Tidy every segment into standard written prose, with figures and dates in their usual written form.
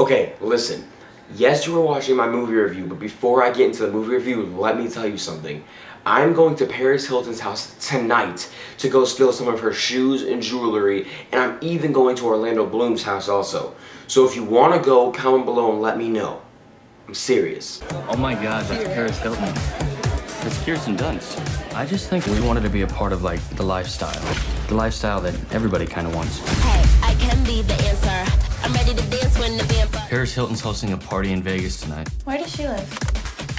Okay, listen. Yes, you were watching my movie review, but before I get into the movie review, let me tell you something. I'm going to Paris Hilton's house tonight to go steal some of her shoes and jewelry, and I'm even going to Orlando Bloom's house also. So if you want to go, comment below and let me know. I'm serious. Oh my god, that's Paris Hilton. That's Kirsten Dunst. I just think we wanted to be a part of, like, the lifestyle. The lifestyle that everybody kind of wants. Hey, I can be the answer. I'm ready to dance when the band bugs. Paris Hilton's hosting a party in Vegas tonight. Where does she live?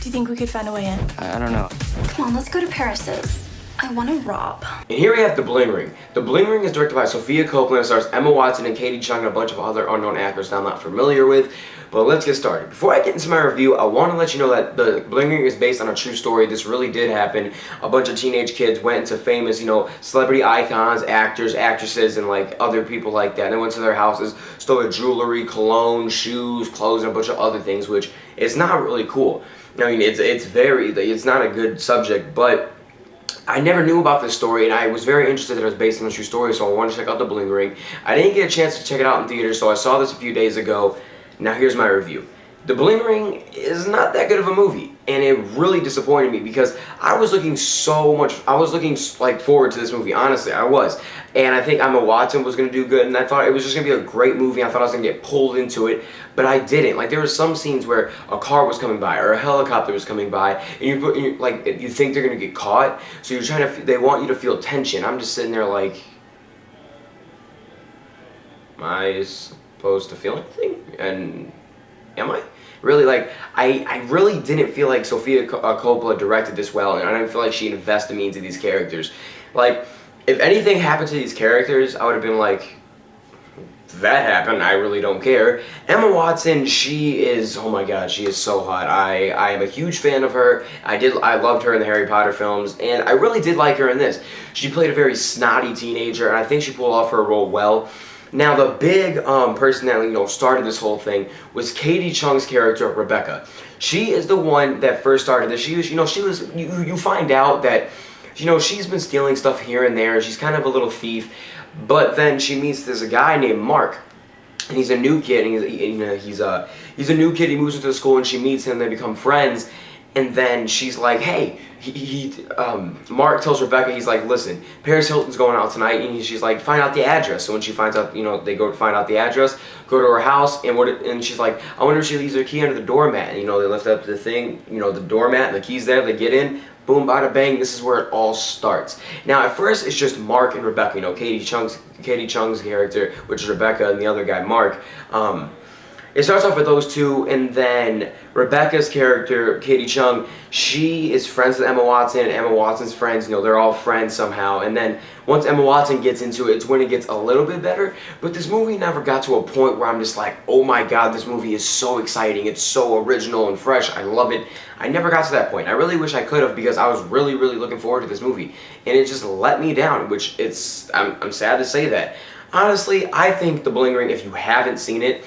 Do you think we could find a way in? I don't know. Come on, let's go to Paris's. I want to rob. And here we have The Bling Ring. The Bling Ring is directed by Sofia, Coppola, and stars Emma Watson and Katie Chang and a bunch of other unknown actors that I'm not familiar with. But let's get started. Before I get into my review, I want to let you know that The Bling Ring is based on a true story. This really did happen. A bunch of teenage kids went into famous, celebrity icons, actors, actresses, and like other people like that. They went to their houses, stole their jewelry, cologne, shoes, clothes, and a bunch of other things, which is not really cool. I mean, it's not a good subject, but I never knew about this story, and I was very interested that it was based on a true story, so I wanted to check out The Bling Ring. I didn't get a chance to check it out in theaters, so I saw this a few days ago. Now here's my review. The Bling Ring is not that good of a movie, and it really disappointed me because I was looking forward to this movie, honestly, I was. And I think Emma Watson was going to do good, and I thought it was just going to be a great movie. I thought I was going to get pulled into it, but I didn't. Like, there were some scenes where a car was coming by, or a helicopter was coming by, and you think they're going to get caught, so you're trying to, they want you to feel tension. I'm just sitting there like, am I supposed to feel anything? And am I? Really, like, I really didn't feel like Sofia Coppola directed this well, and I didn't feel like she invested me into these characters. Like, if anything happened to these characters, I would have been like, that happened, I really don't care. Emma Watson, she is, oh my god, she is so hot. I am a huge fan of her. I loved her in the Harry Potter films, and I really did like her in this. She played a very snotty teenager, and I think she pulled off her role well. Now, the big person that started this whole thing was Katie Chung's character, Rebecca. She is the one that first started this. You find out that, she's been stealing stuff here and there. She's kind of a little thief, but then she meets this guy named Mark, and he's a new kid. And he's a new kid. He moves into the school, and she meets him. They become friends, and then she's like, hey. Mark tells Rebecca, he's like, listen, Paris Hilton's going out tonight, and she's like, find out the address. So when she finds out, they go to find out the address, go to her house, and she's like, I wonder if she leaves her key under the doormat. And, they lift up the thing, the doormat, and the key's there, they get in, boom, bada bang, this is where it all starts. Now, at first, it's just Mark and Rebecca, Katie Chung's character, which is Rebecca, and the other guy, Mark. It starts off with those two, and then Rebecca's character, Katie Chung, she is friends with Emma Watson, and Emma Watson's friends, they're all friends somehow. And then once Emma Watson gets into it, it's when it gets a little bit better. But this movie never got to a point where I'm just like, oh my god, this movie is so exciting. It's so original and fresh. I love it. I never got to that point. I really wish I could have, because I was really, really looking forward to this movie. And it just let me down, which I'm sad to say that. Honestly, I think The Bling Ring, if you haven't seen it,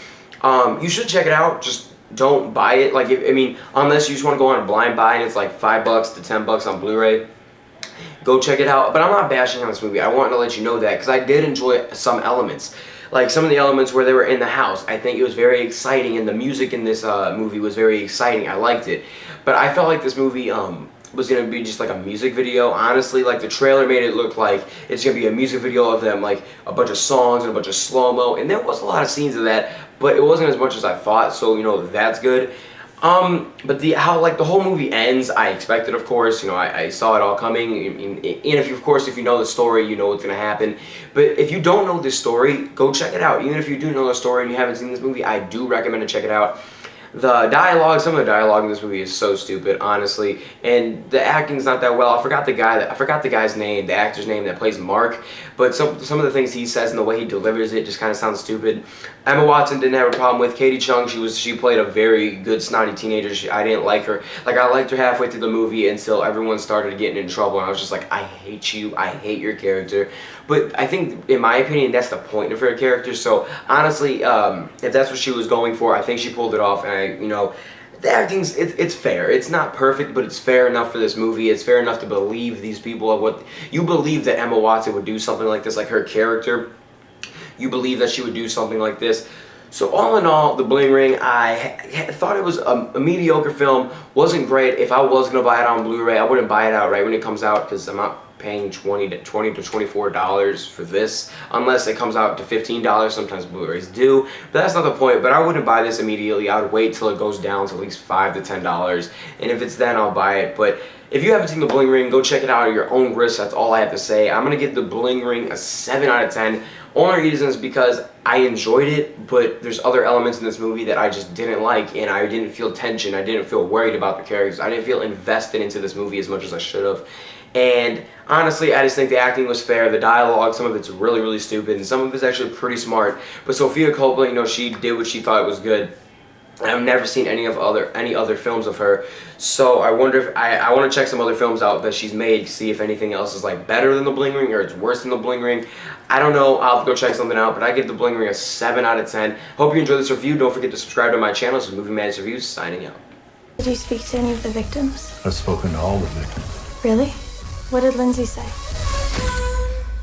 you should check it out. Just don't buy it. Like, unless you just want to go on a blind buy and it's like $5 to $10 on Blu-ray, go check it out. But I'm not bashing on this movie. I want to let you know that because I did enjoy some elements. Like some of the elements where they were in the house. I think it was very exciting, and the music in this movie was very exciting. I liked it. But I felt like this movie was going to be just like a music video. Honestly, like the trailer made it look like it's going to be a music video of them, like a bunch of songs and a bunch of slow-mo, and there was a lot of scenes of that, but it wasn't as much as I thought, so that's good. But how the whole movie ends, I expected, of course. I saw it all coming, and if you know the story, you know what's going to happen. But if you don't know this story, go check it out. Even if you do know the story and you haven't seen this movie, I do recommend to check it out. The dialogue, some of the dialogue in this movie is so stupid, honestly, and the acting's not that well. I forgot the guy's name, the actor's name that plays Mark, but some of the things he says and the way he delivers it just kind of sounds stupid. Emma Watson didn't have a problem with. Katie Chung, she played a very good snotty teenager. I didn't like her. Like, I liked her halfway through the movie until everyone started getting in trouble, and I was just like, I hate you, I hate your character. But I think, in my opinion, that's the point of her character. So honestly, if that's what she was going for, I think she pulled it off. And the acting's it's fair. It's not perfect, but it's fair enough for this movie. It's fair enough to believe these people of what you believe that Emma Watson would do something like this, like her character. You believe that she would do something like this. So all in all, The Bling Ring, I thought it was a mediocre film. Wasn't great. If I was gonna buy it on Blu-ray, I wouldn't buy it out right when it comes out because I'm not paying $20 to $24 for this unless it comes out to $15. Sometimes Blu-rays do, but that's not the point. But I wouldn't buy this immediately. I would wait till it goes down to at least $5 to $10, and if it's then, I'll buy it. But if you haven't seen The Bling Ring, go check it out at your own risk. That's all I have to say. I'm gonna give The Bling Ring a 7 out of 10. Only reason is because I enjoyed it, but there's other elements in this movie that I just didn't like, and I didn't feel tension. I didn't feel worried about the characters. I didn't feel invested into this movie as much as I should have. And honestly, I just think the acting was fair. The dialogue, some of it's really, really stupid, and some of it's actually pretty smart. But Sofia Coppola, you know, she did what she thought was good. I've never seen any other films of her, so I wonder if I want to check some other films out that she's made, see if anything else is like better than The Bling Ring or it's worse than The Bling Ring. I don't know. I'll have to go check something out, but I give The Bling Ring a 7 out of 10. Hope you enjoyed this review. Don't forget to subscribe to my channel. This is Movie Madness Reviews signing out. Did you speak to any of the victims? I've spoken to all the victims. Really? What did Lindsay say?